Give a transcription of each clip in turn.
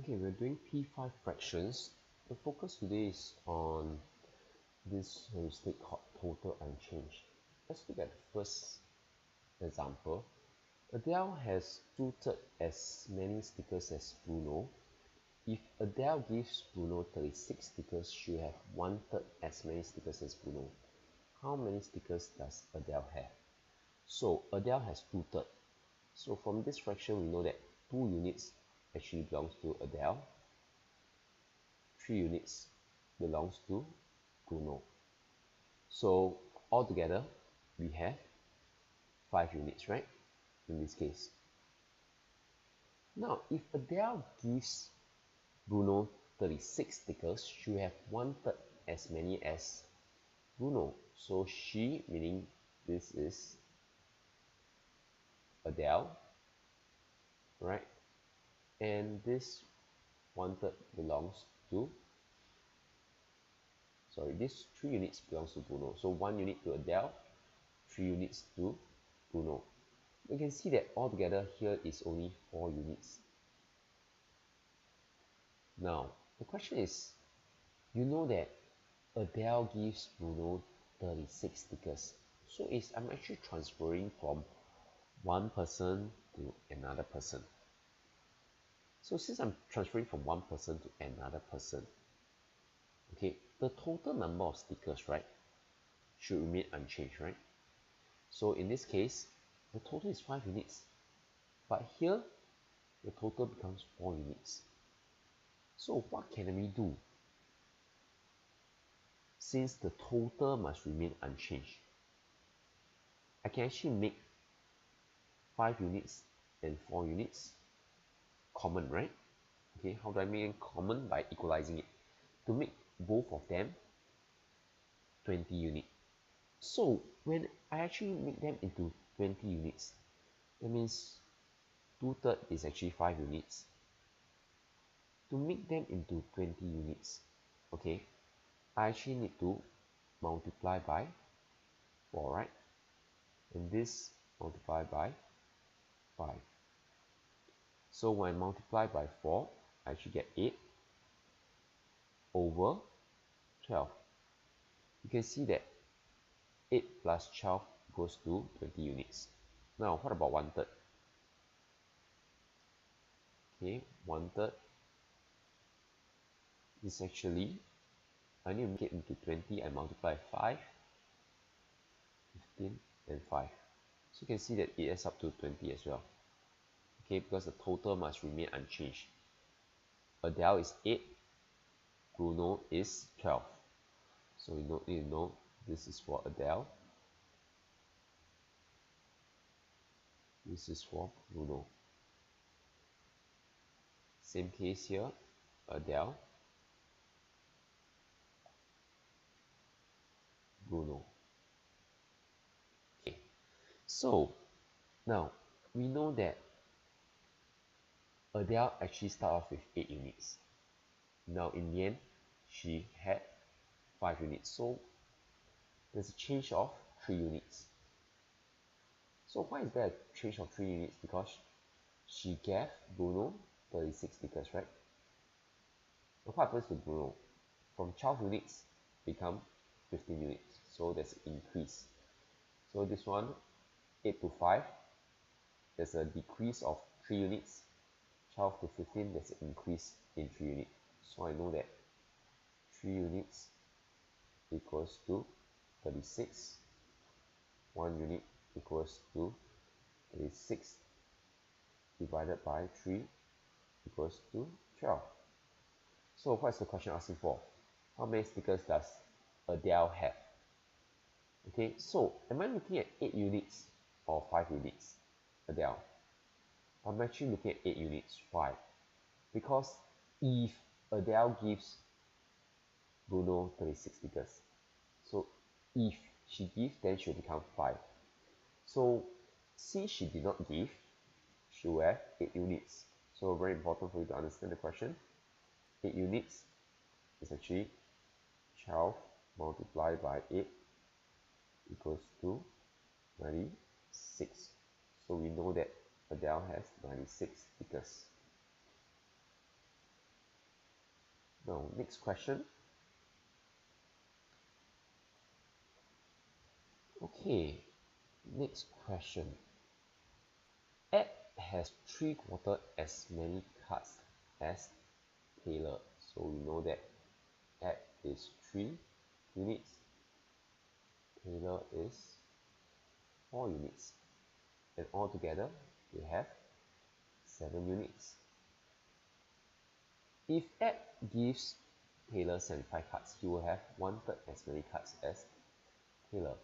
Okay, we're doing P5 fractions. The focus today is on this heuristic called total unchanged. Let's look at the first example. Adele has 2/3 as many stickers as Bruno. If Adele gives Bruno 36 stickers, she will have 1/3 as many stickers as Bruno. How many stickers does Adele have? So Adele has 2/3. So from this fraction, we know that 2 units actually belongs to Adele. 3 units belongs to Bruno. So altogether, we have 5 units, right? In this case. Now, if Adele gives Bruno 36 stickers, she will have 1/3 as many as Bruno. So she, meaning this is Adele, right? And this 1/3 belongs to, sorry, this 3 units belongs to Bruno. So 1 unit to Adele, 3 units to Bruno. We can see that altogether here is only 4 units. Now, the question is, you know that Adele gives Bruno 36 stickers. So I'm actually transferring from one person to another person. So since I'm transferring from one person to another person, okay, the total number of stickers, right, should remain unchanged, right? So in this case, the total is 5 units. But here, the total becomes 4 units. So what can we do? Since the total must remain unchanged, I can actually make 5 units and 4 units common, right? Okay, how do I make it common? By equalizing it. To make both of them 20 units. So when I actually make them into 20 units, that means 2/3 is actually 5 units. To make them into 20 units, okay, I actually need to multiply by 4, right? And this multiply by 5. So when I multiply by 4, I actually get 8 over 12. You can see that 8 plus 12 goes to 20 units. Now, what about 1/3? Okay, 1/3 is actually, I need to make it into 20. I multiply 5, 15, and 5. So you can see that it adds up to 20 as well. Okay, because the total must remain unchanged. Adele is 8, Bruno is 12. So we need to know this is for Adele. This is for Bruno. Same case here, Adele, Bruno. Okay, so now we know that Adele actually started off with 8 units. Now in the end, she had 5 units. So there's a change of 3 units. So why is there a change of 3 units? Because she gave Bruno 36 stickers, right? Now what happens to Bruno? From 12 units become 15 units. So there's an increase. So this one, 8 to 5, there's a decrease of 3 units. 12 to 15, there's an increase in 3 units. So I know that 3 units equals to 36. 1 unit equals to 36 divided by 3 equals to 12. So what's the question asking for? How many stickers does Adele have? Okay, so am I looking at 8 units or 5 units? Adele. I'm actually looking at 8 units. Why? Because if Adele gives Bruno 36 stickers, so if she gives, then she'll become 5. So since she did not give, she will have 8 units. So very important for you to understand the question. 8 units is actually 12 multiplied by 8 equals to 96. So we know that Adele has 96 stickers. Now, next question. Okay, next question. Ed has 3/4 as many cards as Taylor. So we know that Ed is 3 units, Taylor is 4 units. And altogether, they have 7 units. If Ed gives Taylor 75 cards, he will have 1/3 as many cards as Taylor.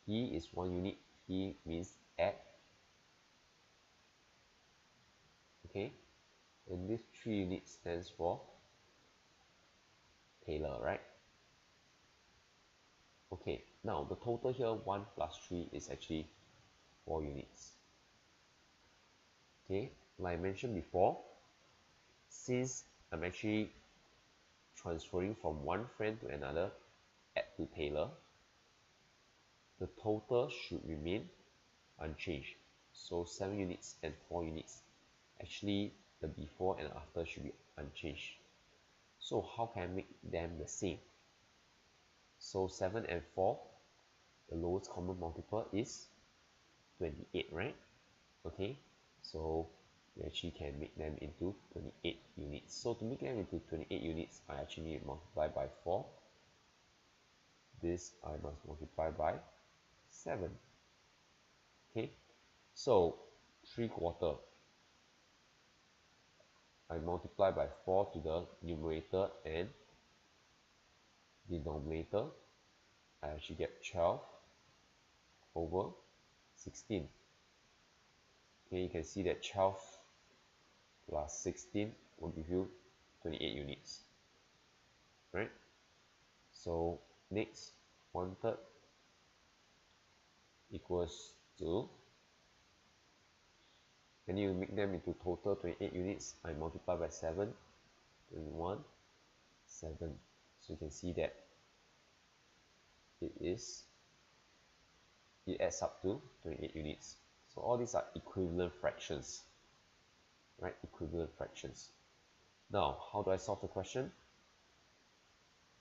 He is 1 unit, he means Ed. Okay, and this 3 units stands for Taylor, right? Okay, now the total here 1 plus 3 is actually 4 units. Okay, like I mentioned before, since I'm actually transferring from one friend to another, Ed to Taylor, the total should remain unchanged. So 7 units and 4 units. Actually, the before and after should be unchanged. So how can I make them the same? So 7 and 4, the lowest common multiple is 28, right? Okay, so we actually can make them into 28 units. So to make them into 28 units, I actually need to multiply by 4. This I must multiply by 7. Okay, so 3/4 I multiply by 4 to the numerator and denominator. I actually get 12 over 16. Okay, you can see that 12 plus 16 will give you 28 units, right? So next, 1/3 equals to, and you make them into total 28 units. I multiply by 7, 21, 7. So you can see that it adds up to 28 units. So all these are equivalent fractions, right? Equivalent fractions. Now, how do I solve the question?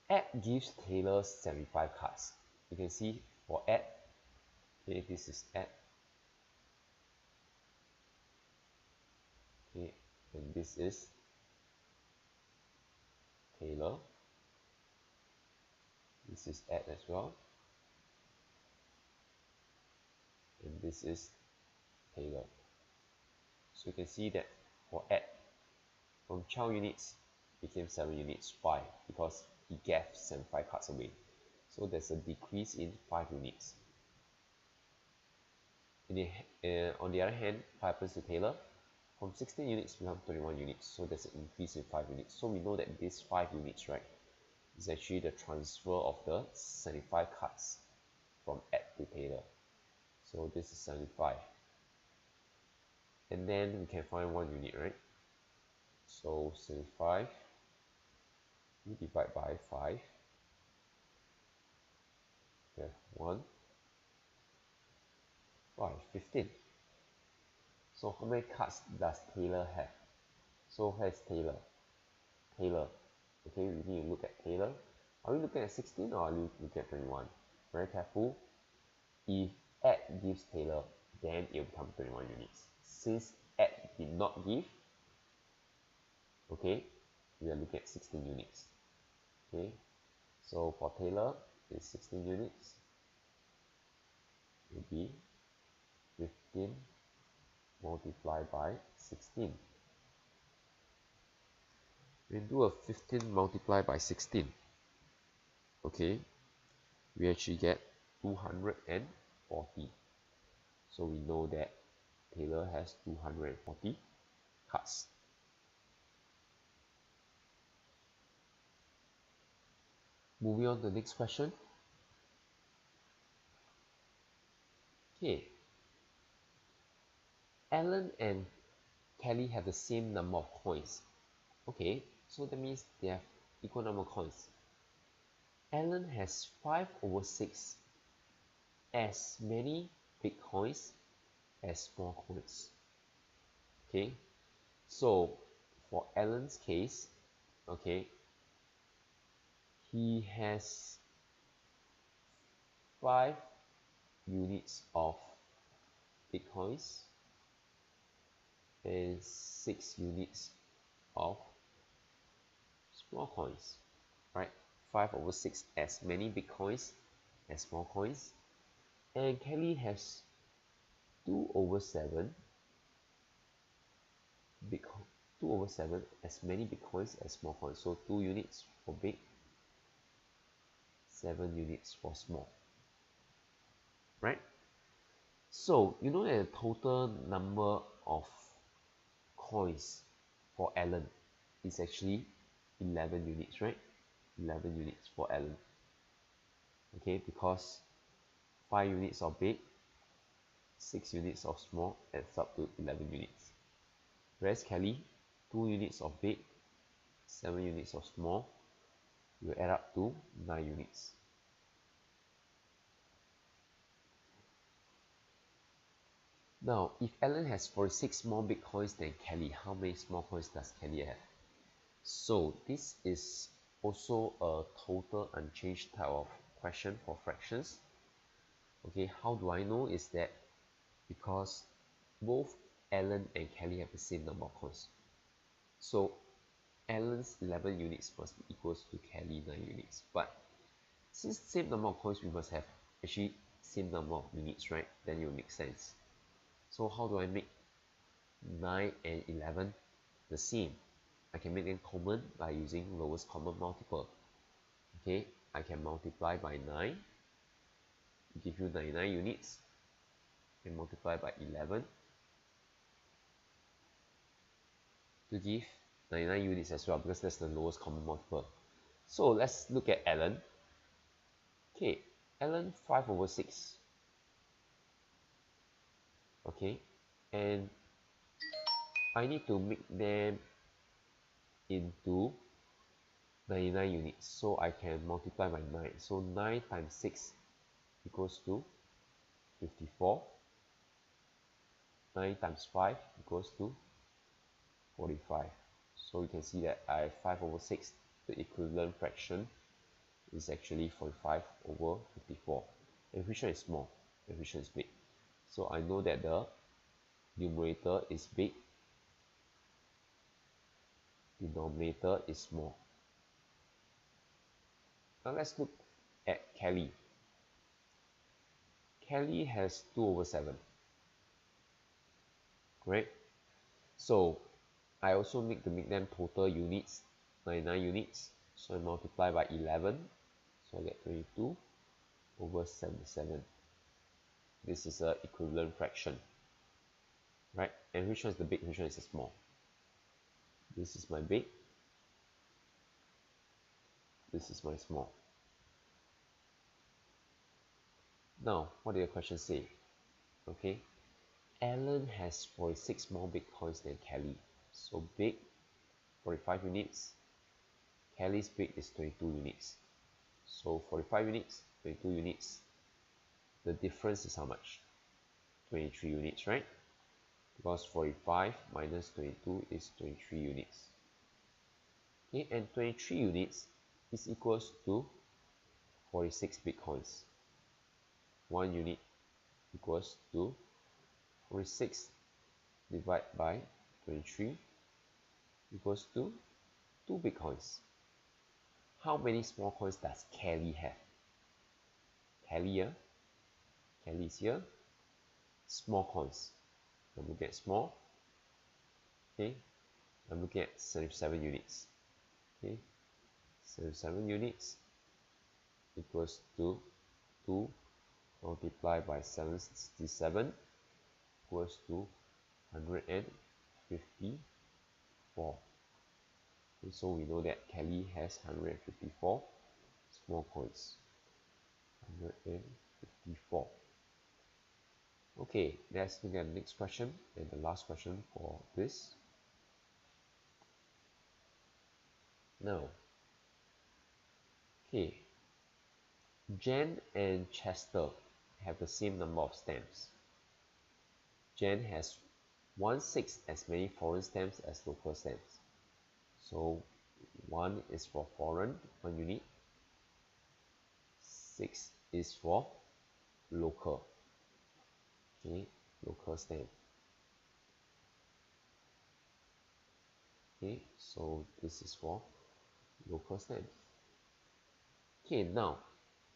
Ed gives Taylor 75 cards. You can see for Ed, okay, this is Ed, okay, and this is Taylor. This is Ed as well, and this is Taylor. So you can see that for Ed, from 12 units became 7 units. Why? Because he gave 75 cards away. So there's a decrease in 5 units. On the other hand, what happens to Taylor? From 16 units become 21 units. So there's an increase in 5 units. So we know that this 5 units, right, is actually the transfer of the 75 cards from Ed to Taylor. So this is 75. And then we can find 1 unit, right? So 75, we divide by 5. We have 1, 5, 15. So how many cards does Taylor have? So where's Taylor? Taylor. Okay, we need to look at Taylor. Are we looking at 16 or are we looking at 21? Very careful. If Ed gives Taylor, then it will become 21 units. Since Ed did not give, okay, we are looking at 16 units. Okay, so for Taylor, it's 16 units. It will be 15 multiplied by 16. We do a 15 multiplied by 16. Okay, we actually get 240. So we know that Taylor has 240 cards. Moving on to the next question. Okay, Alan and Kelly have the same number of coins. Okay, so that means they have equal number of coins. Alan has 5/6 as many big coins as small coins. Okay, so for Alan's case, okay, he has 5 units of bitcoins and 6 units of small coins, right? 5 over 6 as many bitcoins as small coins, and Kelly has 2 over 7 bitcoin 2 over 7 as many bitcoins as small coins. So 2 units for big, 7 units for small, right? So you know that the total number of coins for Alan is actually 11 units, right? 11 units for Alan, okay, because 5 units of big, 6 units of small adds up to 11 units. Whereas Kelly, 2 units of big, 7 units of small will add up to 9 units. Now, if Alan has 46 more bitcoins than Kelly, how many small coins does Kelly have? So this is also a total unchanged type of question for fractions. Okay, how do I know? Is that because both Alan and Kelly have the same number of coins. So Alan's 11 units must be equals to Kelly 9 units. But since same number of coins, we must have actually same number of units, right? Then it will make sense. So how do I make 9 and 11 the same? I can make them common by using lowest common multiple. Okay, I can multiply by 9, give you 99 units, and multiply by 11 to give 99 units as well, because that's the lowest common multiple. So let's look at Alan. Okay, Alan 5 over 6. Okay, and I need to make them into 99 units, so I can multiply by 9. So 9 times 6 equals to 54. 9 times 5 equals to 45. So you can see that I have 5 over 6. The equivalent fraction is actually 45 over 54. And which one is small? And which one is big? So I know that the numerator is big, denominator is small. Now let's look at Kelly. Kelly has 2 over 7. Correct? So I also need to make them total units, 99 units. So I multiply by 11. So I get 22 over 77. This is an equivalent fraction, right? And which one is the big, which one is the small? This is my big. This is my small. Now, what did the question say? Okay, Alan has 46 more bitcoins than Kelly. So big, 45 units. Kelly's big is 22 units. So 45 units, 22 units. The difference is how much? 23 units, right? Because 45 minus 22 is 23 units. Okay, and 23 units is equals to 46 bitcoins. 1 unit equals to 46 divided by 23 equals to 2 bitcoins. How many small coins does Kelly have? Kelly here, Kelly is here. Small coins. I'm looking at small. Okay, I'm looking at 77 units. Okay, 77 units equals to 2 multiplied by 767 equals to 154. Okay, so we know that Kelly has 154 small coins. 154. Okay, let's look at the next question and the last question for this. Now, okay, Jen and Chester have the same number of stamps. Jen has 1/6 as many foreign stamps as local stamps. So 1 is for foreign, 1 unit. 6 is for local. Okay, local stamp. Okay, so this is for local stamps. Okay, now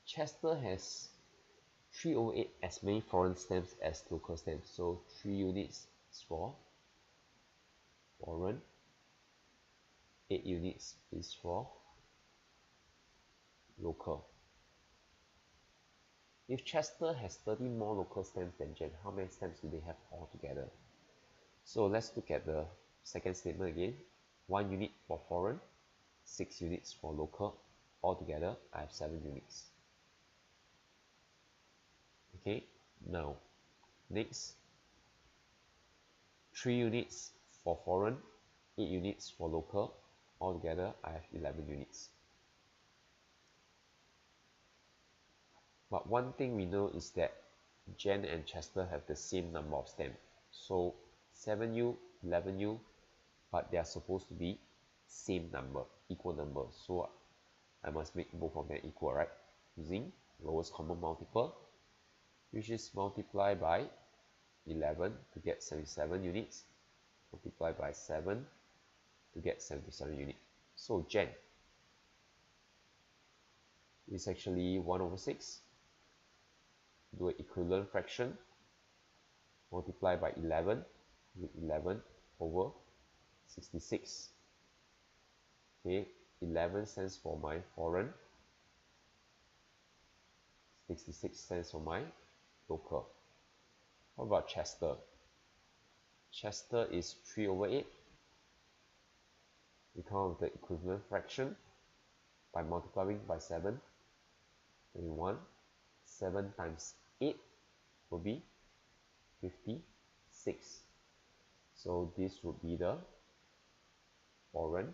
Chester has 308 as many foreign stamps as local stamps. So 3 units is for foreign, 8 units is for local. If Chester has 30 more local stamps than Jen, how many stamps do they have altogether? So let's look at the second statement again. 1 unit for foreign, 6 units for local. Altogether, I have 7 units. Okay, now next, 3 units for foreign, 8 units for local. Altogether, I have 11 units. But one thing we know is that Jen and Chester have the same number of stamps. So 7U, 11U, but they are supposed to be same number, equal number. So I must make both of them equal, right? Using lowest common multiple, which is multiply by 11 to get 77 units, multiply by 7 to get 77 units. So Jen is actually 1 over 6. Do an equivalent fraction, multiply by 11, with 11 over 66. Okay, 11 stands for my foreign, 66 stands for my local. How about Chester? Chester is 3 over 8. We come up with the equivalent fraction by multiplying by 7. 21. 7 times 8 will be 56. So this would be the foreign.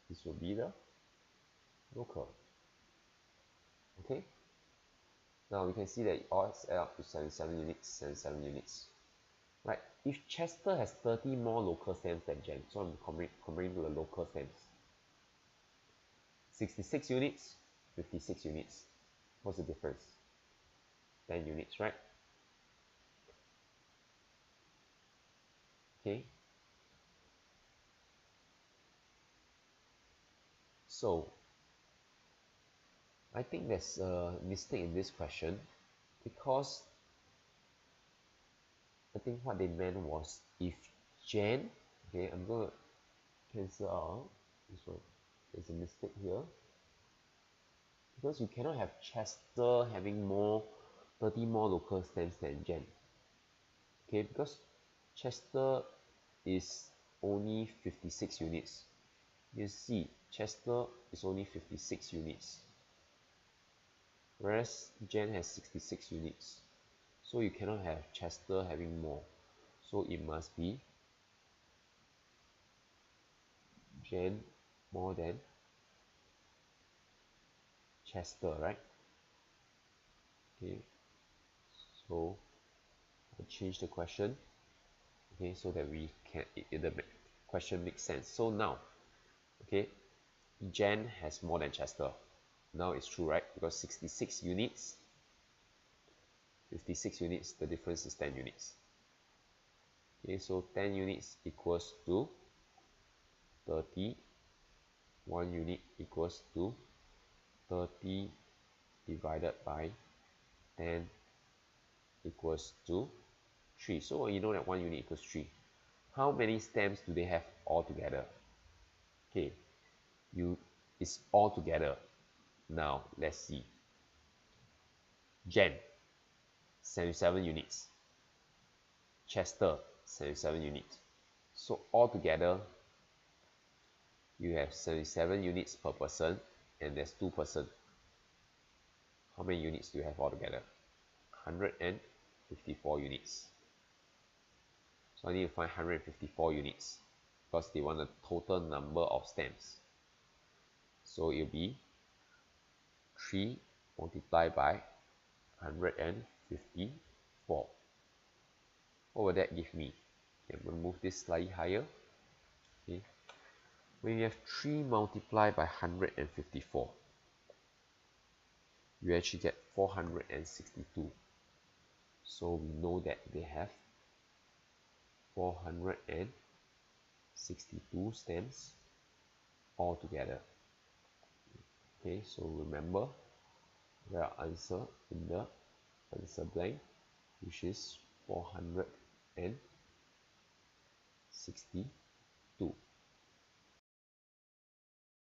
This will be the local. Okay. Now we can see that it all adds up to 77 units, 77 units. Right, if Chester has 30 more local stamps than Jen, so I'm comparing to the local stamps. 66 units, 56 units. What's the difference? 10 units, right? Okay. So, I think there's a mistake in this question because I think what they meant was if Jen, okay, I'm going to cancel out this one. There's a mistake here because you cannot have Chester having 30 more local stamps than Jen. Okay, because Chester is only 56 units. You see, Chester is only 56 units, whereas Jen has 66 units. So you cannot have Chester having more. So it must be Jen more than Chester, right? Okay, so I'll change the question, okay, so that we can the question makes sense. So now, okay, Jen has more than Chester. Now it's true, right? Because 66 units, 56 units, the difference is 10 units. Okay, so 10 units equals to 30. 1 unit equals to 30 divided by 10 equals to 3. So you know that 1 unit equals 3. How many stamps do they have all together? Okay, it's all together. Now let's see. Jen, 77 units. Chester, 77 units. So all together, you have 77 units per person, and there's 2 persons. How many units do you have altogether? 154 units. So I need to find 154 units because they want the total number of stamps. So it'll be 3 multiplied by 154. What will that give me? Okay, I'm going to move this slightly higher. Okay. When you have 3 multiplied by 154, you actually get 462. So we know that they have 462 stems altogether. Okay, so remember the answer in the answer blank, which is 462.